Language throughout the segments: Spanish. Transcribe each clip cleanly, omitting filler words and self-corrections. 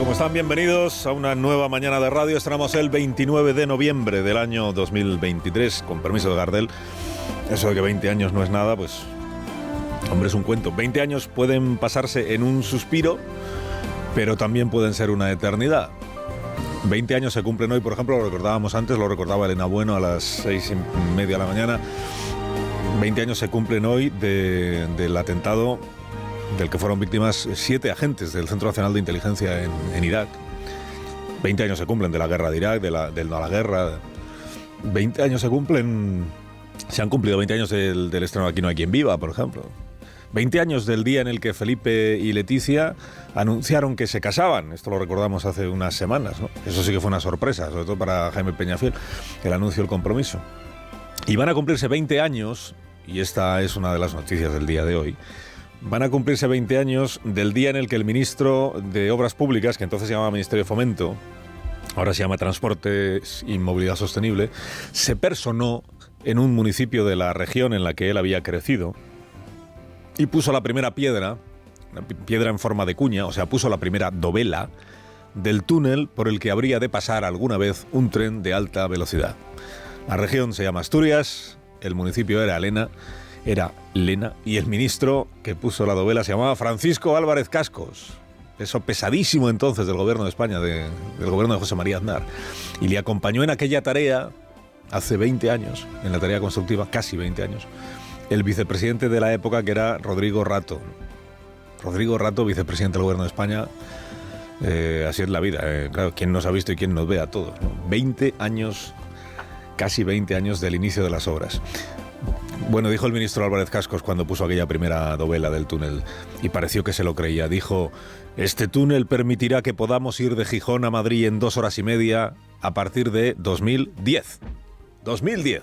¿Cómo están? Bienvenidos a una nueva mañana de radio. Estamos el 29 de noviembre del año 2023. Con permiso de Gardel, eso de que 20 años no es nada, pues hombre, es un cuento. 20 años pueden pasarse en un suspiro, pero también pueden ser una eternidad. 20 años se cumplen hoy, por ejemplo, lo recordábamos antes, lo recordaba Elena Bueno a las 6:30 de la mañana. 20 años se cumplen hoy del atentado del que fueron víctimas 7 agentes del Centro Nacional de Inteligencia en Irak. 20 años se cumplen de la guerra de Irak, del no a la guerra. 20 años se han cumplido 20 años del estreno de Aquí no hay quien viva, por ejemplo. 20 años del día en el que Felipe y Leticia anunciaron que se casaban. Esto lo recordamos hace unas semanas, ¿no? Eso sí que fue una sorpresa, sobre todo para Jaime Peñafiel, el anuncio del compromiso. Y van a cumplirse 20 años, y esta es una de las noticias del día de hoy. Van a cumplirse 20 años del día en el que el ministro de Obras Públicas, que entonces se llamaba Ministerio de Fomento, ahora se llama Transportes y Movilidad Sostenible, se personó en un municipio de la región en la que él había crecido y puso la primera piedra, una piedra en forma de cuña, o sea, puso la primera dovela del túnel por el que habría de pasar alguna vez un tren de alta velocidad. La región se llama Asturias, el municipio era Lena, y el ministro que puso la dovela se llamaba Francisco Álvarez Cascos. Eso pesadísimo entonces del gobierno de España, del gobierno de José María Aznar. Y le acompañó en aquella tarea, hace 20 años, en la tarea constructiva, casi 20 años, el vicepresidente de la época, que era Rodrigo Rato. Rodrigo Rato, vicepresidente del gobierno de España. Así es la vida. Claro, quién nos ha visto y quién nos ve a todos, ¿no? 20 años, casi 20 años del inicio de las obras. Bueno, dijo el ministro Álvarez Cascos cuando puso aquella primera dovela del túnel, y pareció que se lo creía. Dijo: este túnel permitirá que podamos ir de Gijón a Madrid en 2 horas y media a partir de 2010. 2010.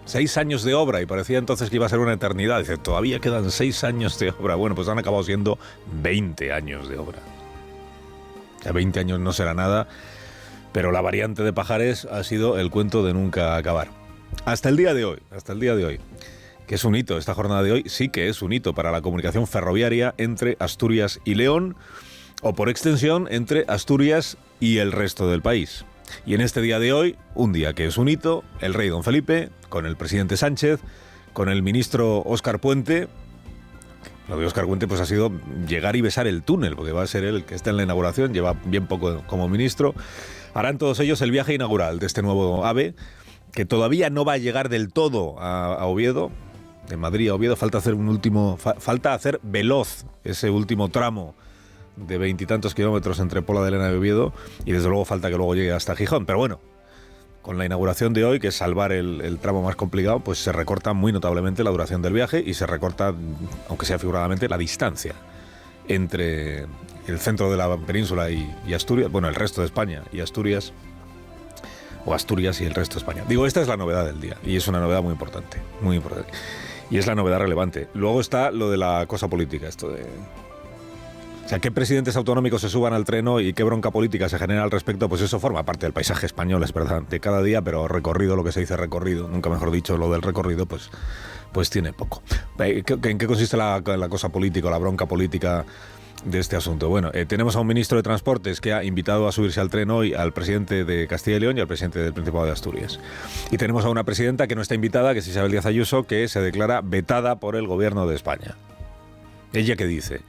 6 años de obra, y parecía entonces que iba a ser una eternidad. Dice, todavía quedan 6 años de obra. Bueno, pues han acabado siendo 20 años de obra. Ya 20 años no será nada, pero la variante de Pajares ha sido el cuento de nunca acabar. Hasta el día de hoy, que es un hito, esta jornada de hoy sí que es un hito para la comunicación ferroviaria entre Asturias y León, o por extensión, entre Asturias y el resto del país. Y en este día de hoy, un día que es un hito, el rey don Felipe, con el presidente Sánchez, con el ministro Óscar Puente. Lo de Óscar Puente pues ha sido llegar y besar el túnel, porque va a ser él el que está en la inauguración, lleva bien poco como ministro. Harán todos ellos el viaje inaugural de este nuevo AVE, que todavía no va a llegar del todo a Oviedo, de Madrid a Oviedo. Falta hacer veloz ese último tramo de 20 y tantos kilómetros entre Pola de Lena y Oviedo, y desde luego falta que luego llegue hasta Gijón. Pero bueno, con la inauguración de hoy, que es salvar el tramo más complicado, pues se recorta muy notablemente la duración del viaje, y se recorta, aunque sea figuradamente, la distancia entre el centro de la península y Asturias, bueno, el resto de España y Asturias, o Asturias y el resto de España. Digo, esta es la novedad del día, y es una novedad muy importante, y es la novedad relevante. Luego está lo de la cosa política, esto de... O sea, qué presidentes autonómicos se suban al tren y qué bronca política se genera al respecto, pues eso forma parte del paisaje español, es verdad, de cada día, pero recorrido, lo que se dice recorrido, nunca mejor dicho, lo del recorrido, pues tiene poco. ¿En qué consiste la cosa política, la bronca política de este asunto? Bueno, tenemos a un ministro de Transportes que ha invitado a subirse al tren hoy al presidente de Castilla y León y al presidente del Principado de Asturias. Y tenemos a una presidenta que no está invitada, que es Isabel Díaz Ayuso, que se declara vetada por el gobierno de España. ¿Ella qué dice?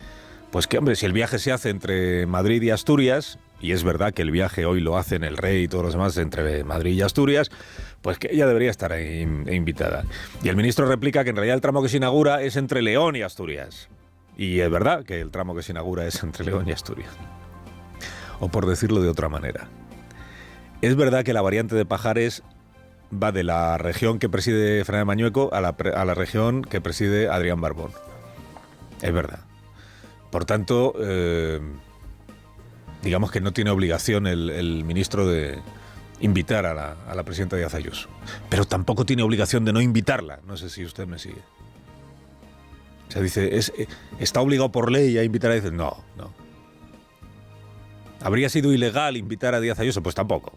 Pues que, hombre, si el viaje se hace entre Madrid y Asturias, y es verdad que el viaje hoy lo hacen el rey y todos los demás entre Madrid y Asturias, pues que ella debería estar ahí invitada. Y el ministro replica que en realidad el tramo que se inaugura es entre León y Asturias. Y es verdad que el tramo que se inaugura es entre León y Asturias. O por decirlo de otra manera, es verdad que la variante de Pajares va de la región que preside Fernández Mañueco a la región que preside Adrián Barbón. Es verdad. Por tanto, digamos que no tiene obligación el ministro de invitar a la presidenta Díaz Ayuso. Pero tampoco tiene obligación de no invitarla. No sé si usted me sigue. O sea, dice, ¿está obligado por ley a invitar a Díaz? No. ¿Habría sido ilegal invitar a Díaz Ayuso? Pues tampoco.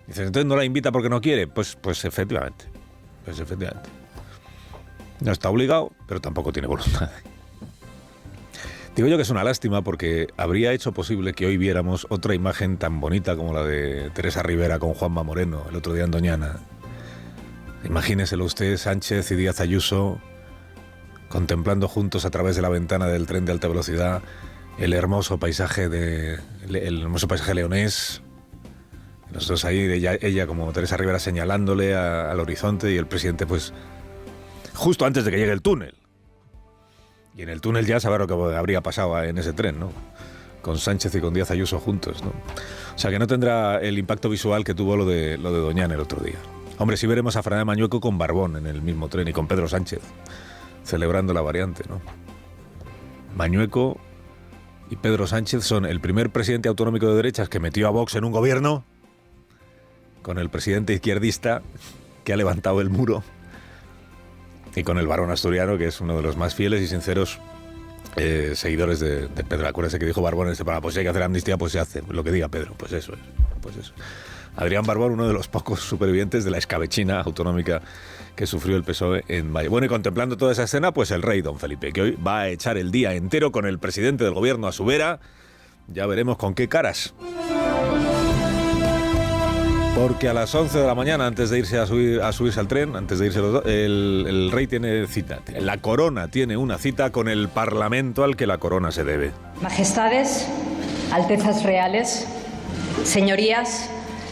Dice, entonces no la invita porque no quiere. Pues efectivamente. No está obligado, pero tampoco tiene voluntad. Digo yo que es una lástima porque habría hecho posible que hoy viéramos otra imagen tan bonita como la de Teresa Rivera con Juanma Moreno el otro día en Doñana. Imagíneselo usted, Sánchez y Díaz Ayuso, contemplando juntos a través de la ventana del tren de alta velocidad el hermoso paisaje leonés. Los dos ahí, ella como Teresa Rivera señalándole al horizonte y el presidente pues justo antes de que llegue el túnel. Y en el túnel ya saber lo que habría pasado en ese tren, ¿no? Con Sánchez y con Díaz Ayuso juntos, ¿no? O sea que no tendrá el impacto visual que tuvo lo de Doñana el otro día. Hombre, sí veremos a Fernández Mañueco con Barbón en el mismo tren y con Pedro Sánchez celebrando la variante, ¿no? Mañueco y Pedro Sánchez son el primer presidente autonómico de derechas que metió a Vox en un gobierno, con el presidente izquierdista que ha levantado el muro, y con el varón asturiano, que es uno de los más fieles y sinceros seguidores de Pedro. Acuérdense que dijo Barbón en este programa, pues si hay que hacer amnistía, pues se hace. Lo que diga Pedro, pues eso es. Pues eso. Adrián Barbón, uno de los pocos supervivientes de la escabechina autonómica que sufrió el PSOE en mayo. Bueno, y contemplando toda esa escena, pues el rey don Felipe, que hoy va a echar el día entero con el presidente del gobierno a su vera. Ya veremos con qué caras. Porque a las 11 de la mañana, antes de irse a subirse al tren, antes de irse el rey tiene cita. La corona tiene una cita con el Parlamento al que la corona se debe. Majestades, Altezas Reales, señorías,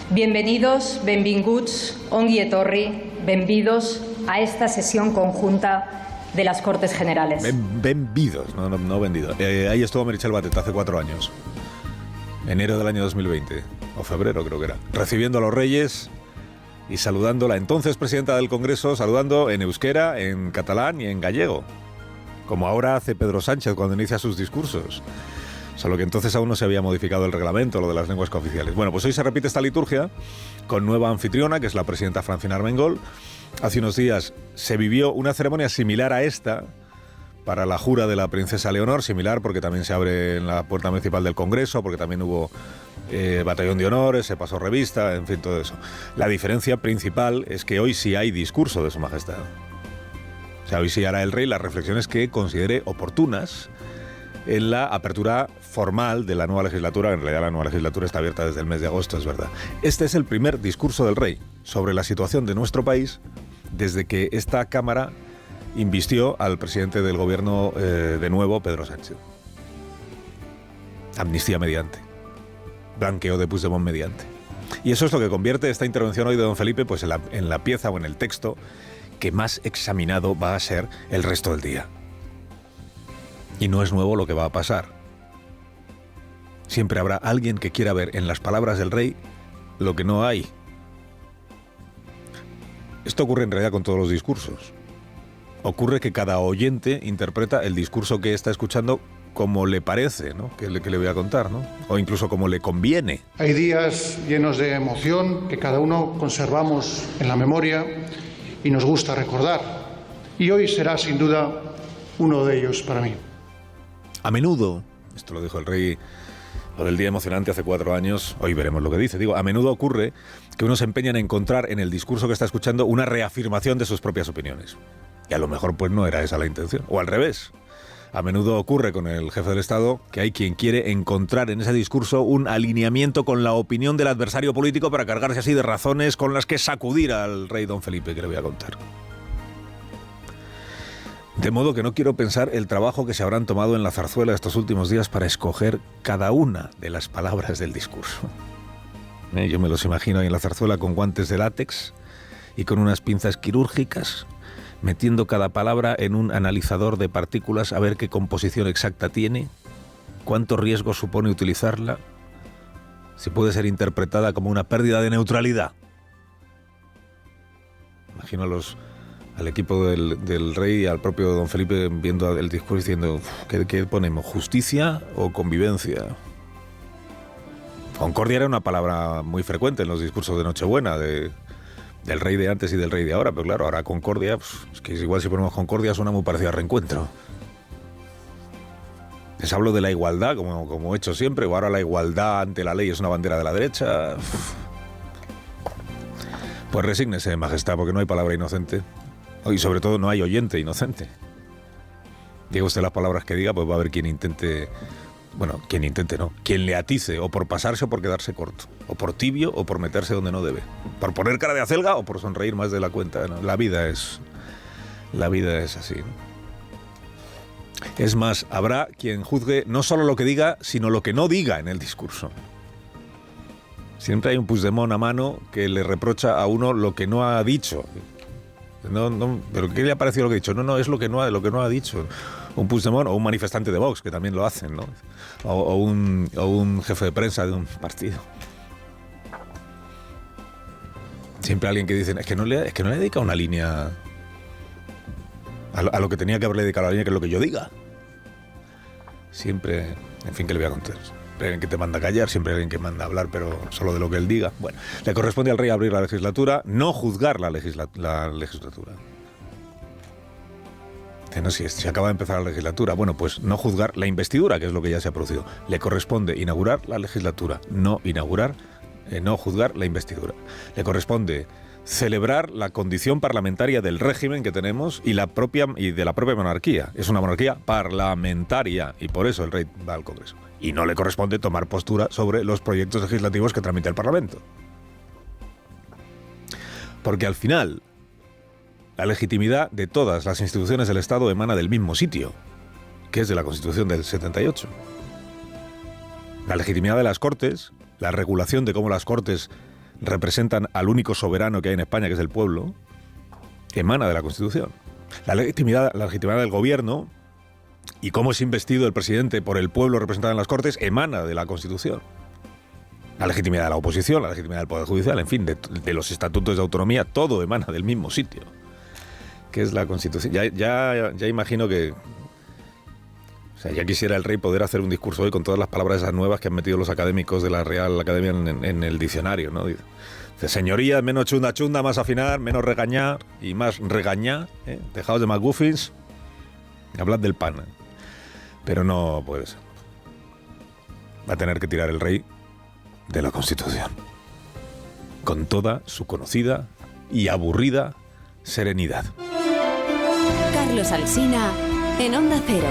bienvenidos, benvinguts, ongi etorri, benvidos a esta sesión conjunta de las Cortes Generales. Benvidos, no vendidos. Ahí estuvo Meritxell Batet hace 4 años. Enero del año 2020, o febrero creo que era, recibiendo a los reyes y saludando a la entonces presidenta del Congreso, saludando en euskera, en catalán y en gallego, como ahora hace Pedro Sánchez cuando inicia sus discursos. Solo que entonces aún no se había modificado el reglamento, lo de las lenguas cooficiales. Bueno, pues hoy se repite esta liturgia con nueva anfitriona, que es la presidenta Francina Armengol. Hace unos días se vivió una ceremonia similar a esta, para la jura de la princesa Leonor, similar porque también se abre en la puerta municipal del Congreso, porque también hubo batallón de honores, se pasó revista, en fin, todo eso. La diferencia principal es que hoy sí hay discurso de su majestad. O sea, hoy sí hará el rey las reflexiones que considere oportunas en la apertura formal de la nueva legislatura. En realidad la nueva legislatura está abierta desde el mes de agosto, es verdad. Este es el primer discurso del rey sobre la situación de nuestro país desde que esta Cámara invistió al presidente del gobierno de nuevo, Pedro Sánchez. Amnistía mediante. Blanqueo de Puigdemont mediante. Y eso es lo que convierte esta intervención hoy de don Felipe pues en la pieza o en el texto que más examinado va a ser el resto del día. Y no es nuevo lo que va a pasar. Siempre habrá alguien que quiera ver en las palabras del rey lo que no hay. Esto ocurre en realidad con todos los discursos. Ocurre que cada oyente interpreta el discurso que está escuchando como le parece, ¿no? Que le voy a contar, ¿no? O incluso como le conviene. Hay días llenos de emoción que cada uno conservamos en la memoria y nos gusta recordar. Y hoy será sin duda uno de ellos para mí. A menudo, esto lo dijo el rey, lo del día emocionante hace 4 años, hoy veremos lo que dice. Digo, a menudo ocurre que uno se empeña en encontrar en el discurso que está escuchando una reafirmación de sus propias opiniones. Y a lo mejor pues no era esa la intención. O al revés. A menudo ocurre con el jefe del Estado que hay quien quiere encontrar en ese discurso un alineamiento con la opinión del adversario político para cargarse así de razones con las que sacudir al rey don Felipe, que le voy a contar. De modo que no quiero pensar el trabajo que se habrán tomado en la zarzuela estos últimos días para escoger cada una de las palabras del discurso. Yo me los imagino ahí en la zarzuela con guantes de látex y con unas pinzas quirúrgicas, metiendo cada palabra en un analizador de partículas a ver qué composición exacta tiene, cuánto riesgo supone utilizarla, si puede ser interpretada como una pérdida de neutralidad. Imagino al equipo del rey y al propio don Felipe viendo el discurso diciendo, ¿qué ponemos? ¿Justicia o convivencia? Concordia era una palabra muy frecuente en los discursos de Nochebuena, del rey de antes y del rey de ahora, pero claro, ahora concordia, pues, es que igual si ponemos concordia suena muy parecido a reencuentro. Les hablo de la igualdad, como he hecho siempre, o ahora la igualdad ante la ley es una bandera de la derecha. Pues resígnese, majestad, porque no hay palabra inocente. Y sobre todo no hay oyente inocente. Diga usted las palabras que diga, pues va a haber quien intente... Bueno, quien intente no, quien le atice, o por pasarse o por quedarse corto, o por tibio o por meterse donde no debe, por poner cara de acelga o por sonreír más de la cuenta, ¿no? La vida es así, ¿no? Es más, habrá quien juzgue no solo lo que diga, sino lo que no diga en el discurso. Siempre hay un Puigdemont a mano que le reprocha a uno lo que no ha dicho. No, ¿pero qué le ha parecido lo que ha dicho? No, es lo que no ha dicho. Un Puigdemont o un manifestante de Vox, que también lo hacen, ¿no? O un jefe de prensa de un partido. Siempre alguien que dice, es que no le he dedicado una línea a lo que tenía que haberle dedicado la línea, que es lo que yo diga. Siempre, en fin, ¿qué le voy a contar? Siempre hay alguien que te manda a callar, siempre hay alguien que manda a hablar, pero solo de lo que él diga. Bueno, le corresponde al rey abrir la legislatura, no juzgar la legislatura. No, si acaba de empezar la legislatura, bueno, pues no juzgar la investidura, que es lo que ya se ha producido. Le corresponde inaugurar la legislatura, no juzgar la investidura. Le corresponde celebrar la condición parlamentaria del régimen que tenemos y de la propia monarquía. Es una monarquía parlamentaria y por eso el rey va al Congreso. Y no le corresponde tomar postura sobre los proyectos legislativos que tramite el Parlamento. Porque al final, la legitimidad de todas las instituciones del Estado emana del mismo sitio, que es de la Constitución del 78. La legitimidad de las Cortes, la regulación de cómo las Cortes representan al único soberano que hay en España, que es el pueblo, emana de la Constitución. La legitimidad del gobierno y cómo es investido el presidente por el pueblo representado en las Cortes emana de la Constitución. La legitimidad de la oposición, la legitimidad del Poder Judicial, en fin, de los estatutos de autonomía, todo emana del mismo sitio, que es la Constitución. Ya imagino que... O sea, ya quisiera el rey poder hacer un discurso hoy con todas las palabras esas nuevas que han metido los académicos de la Real Academia en el diccionario, ¿no? Dice, señorías, menos chunda, más afinar, menos regañar y más regañar, ¿eh? Dejaos de McGuffins y hablad del pan. Pero no puede ser. Va a tener que tirar el rey de la Constitución, con toda su conocida y aburrida serenidad. Carlos Alsina, en Onda Cero.